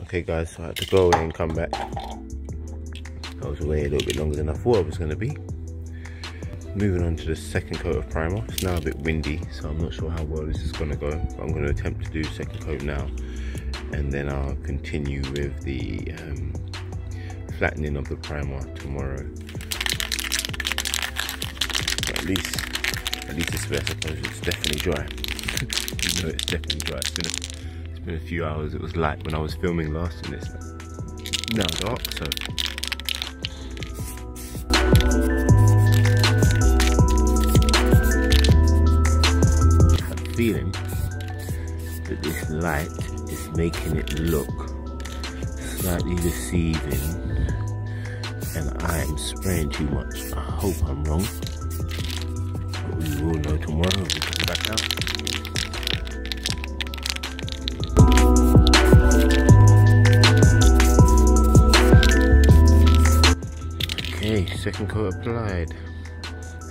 Okay guys, so I had to go away and come back. I was away a little bit longer than I thought I was going to be. Moving on to the second coat of primer. It's now a bit windy, so I'm not sure how well this is going to go. But I'm going to attempt to do second coat now, and then I'll continue with the flattening of the primer tomorrow. But at least this way, I suppose it's definitely dry. You know, it's definitely dry. It's been a few hours. It was light when I was filming last, and it's now dark. So I have a feeling that this light is making it look slightly deceiving, and I am spraying too much. I hope I'm wrong, but we will know tomorrow when we come back out. Okay, second coat applied.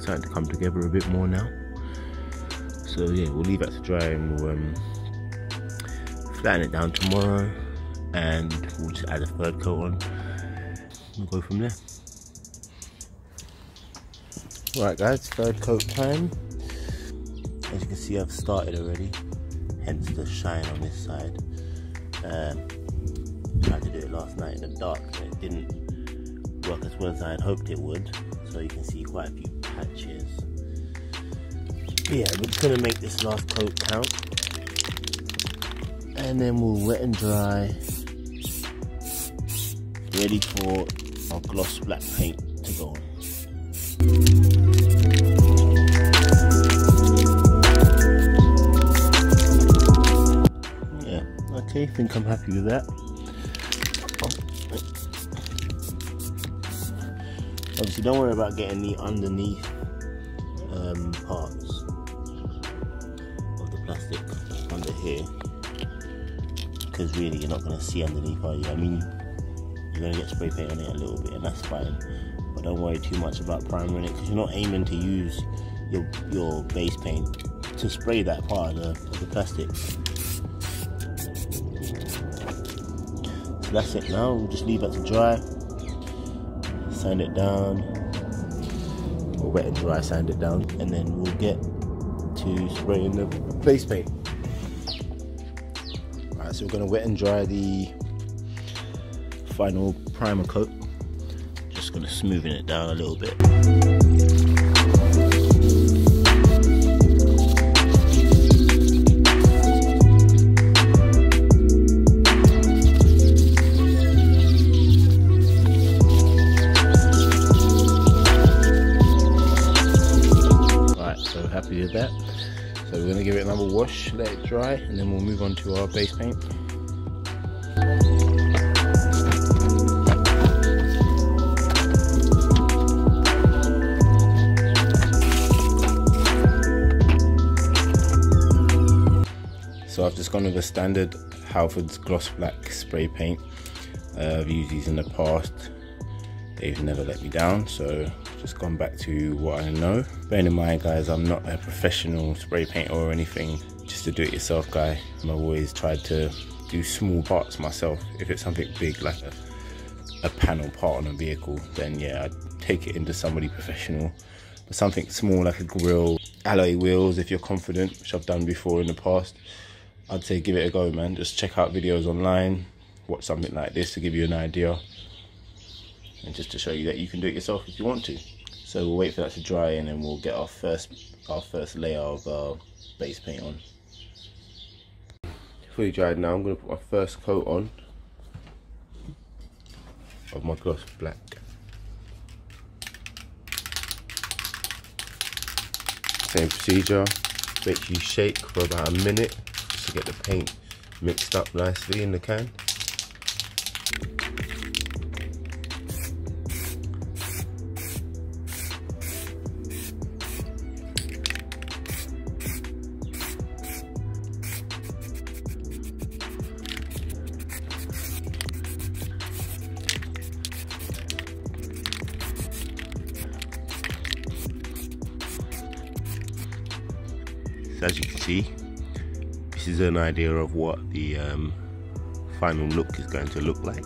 Starting to come together a bit more now. So yeah, we'll leave that to dry and we'll flatten it down tomorrow, and we'll just add a third coat on. We'll go from there. Alright guys, third coat time. As you can see, I've started already, hence the shine on this side. Tried to do it last night in the dark and it didn't work as well as I had hoped it would, so you can see quite a few patches. Yeah, we're just going to make this last coat count, and then we'll wet and dry, ready for our gloss black paint to go on. Yeah, okay, I think I'm happy with that. Obviously, don't worry about getting the underneath parts of the plastic under here, because really you're not going to see underneath, are you? I mean, you're going to get spray paint on it a little bit, and that's fine, but don't worry too much about primering it, because you're not aiming to use your base paint to spray that part of the plastic. So that's it. Now we'll just leave that to dry, sand it down, or wet and dry sand it down, and then we'll get to spraying the base paint. Alright, so we're going to wet and dry the final primer coat. Just going to smoothen it down a little bit. Happy with that. So we're going to give it another wash, let it dry, and then we'll move on to our base paint. So I've just gone with a standard Hoodz gloss black spray paint. I've used these in the past. They've never let me down, so just gone back to what I know. Bearing in mind, guys, I'm not a professional spray painter or anything, just a do-it-yourself guy. I've always tried to do small parts myself. If it's something big like a panel part on a vehicle, then yeah, I'd take it into somebody professional. But something small like a grille, alloy wheels, if you're confident, which I've done before in the past, I'd say give it a go, man. Just check out videos online, watch something like this to give you an idea, and just to show you that you can do it yourself if you want to. So we'll wait for that to dry, and then we'll get our first layer of base paint on. Fully dried now. I'm going to put my first coat on of my gloss black. Same procedure. Make sure you shake for about a minute just to get the paint mixed up nicely in the can. So as you can see, this is an idea of what the final look is going to look like.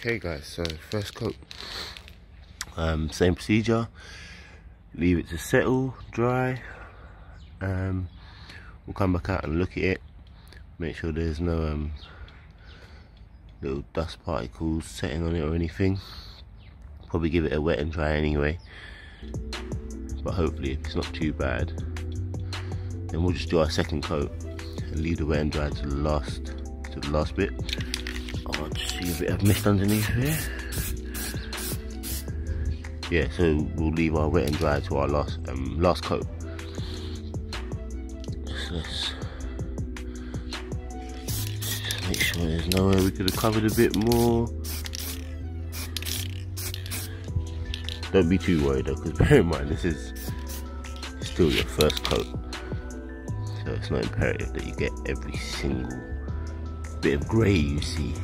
Okay guys, so first coat, same procedure, leave it to settle, dry, we'll come back out and look at it, make sure there's no little dust particles setting on it or anything. Probably give it a wet and dry anyway, but hopefully if it's not too bad, then we'll just do our second coat and leave the wet and dry to the last bit. I'll just see a bit of mist underneath here. Yeah, so we'll leave our wet and dry to our last coat. Let's make sure there's nowhere we could have covered a bit more. Don't be too worried though, because bear in mind this is still your first coat, so it's not imperative that you get every single bit of grey you see.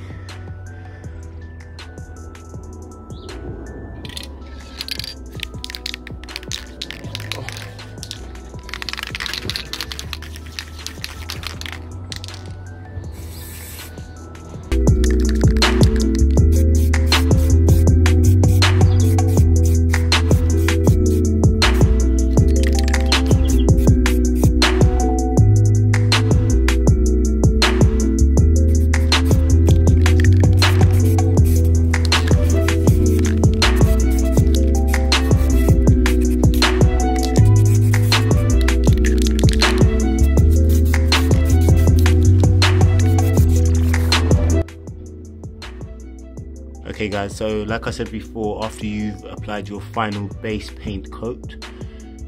Okay guys, so like I said before, after you've applied your final base paint coat,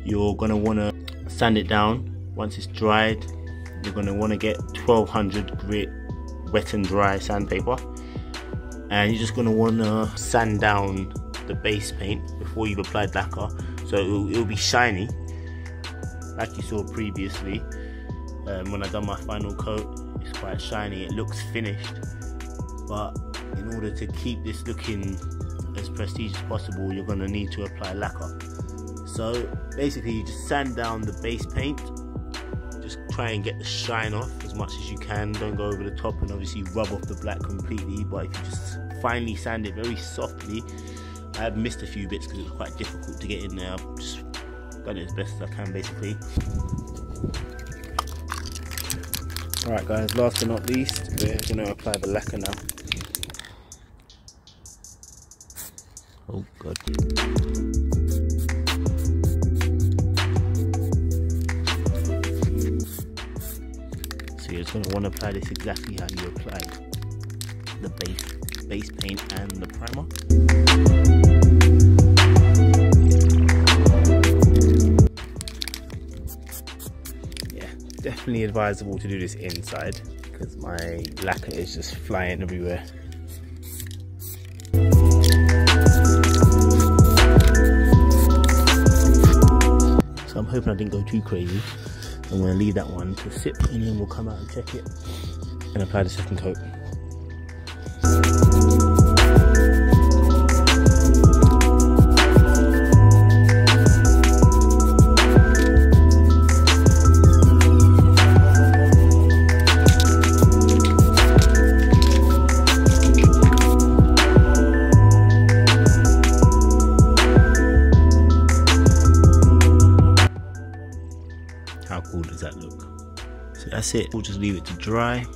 you're going to want to sand it down. Once it's dried, you're going to want to get 1200 grit wet and dry sandpaper, and you're just going to want to sand down the base paint before you've applied lacquer, so it'll be shiny like you saw previously. When I done my final coat, it's quite shiny, it looks finished, but in order to keep this looking as prestige as possible, you're going to need to apply lacquer. So basically you just sand down the base paint, just try and get the shine off as much as you can, don't go over the top and obviously rub off the black completely, but if you just finely sand it very softly. I have missed a few bits because it was quite difficult to get in there. I've just done it as best as I can basically. Alright guys, last but not least, we're going to apply the lacquer now. Oh god. So you're just going to want to apply this exactly how you applied the base paint and the primer. Yeah, definitely advisable to do this inside because my lacquer is just flying everywhere. So I'm hoping I didn't go too crazy. I'm going to leave that one to sit and then we'll come out and check it and apply the second coat. How cool does that look? So that's it, we'll just leave it to dry.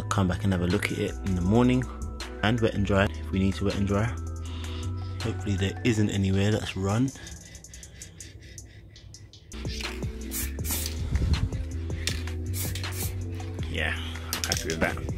Come back and have a look at it in the morning and wet and dry if we need to wet and dry. Hopefully there isn't anywhere that's run. Yeah, I'm happy with that.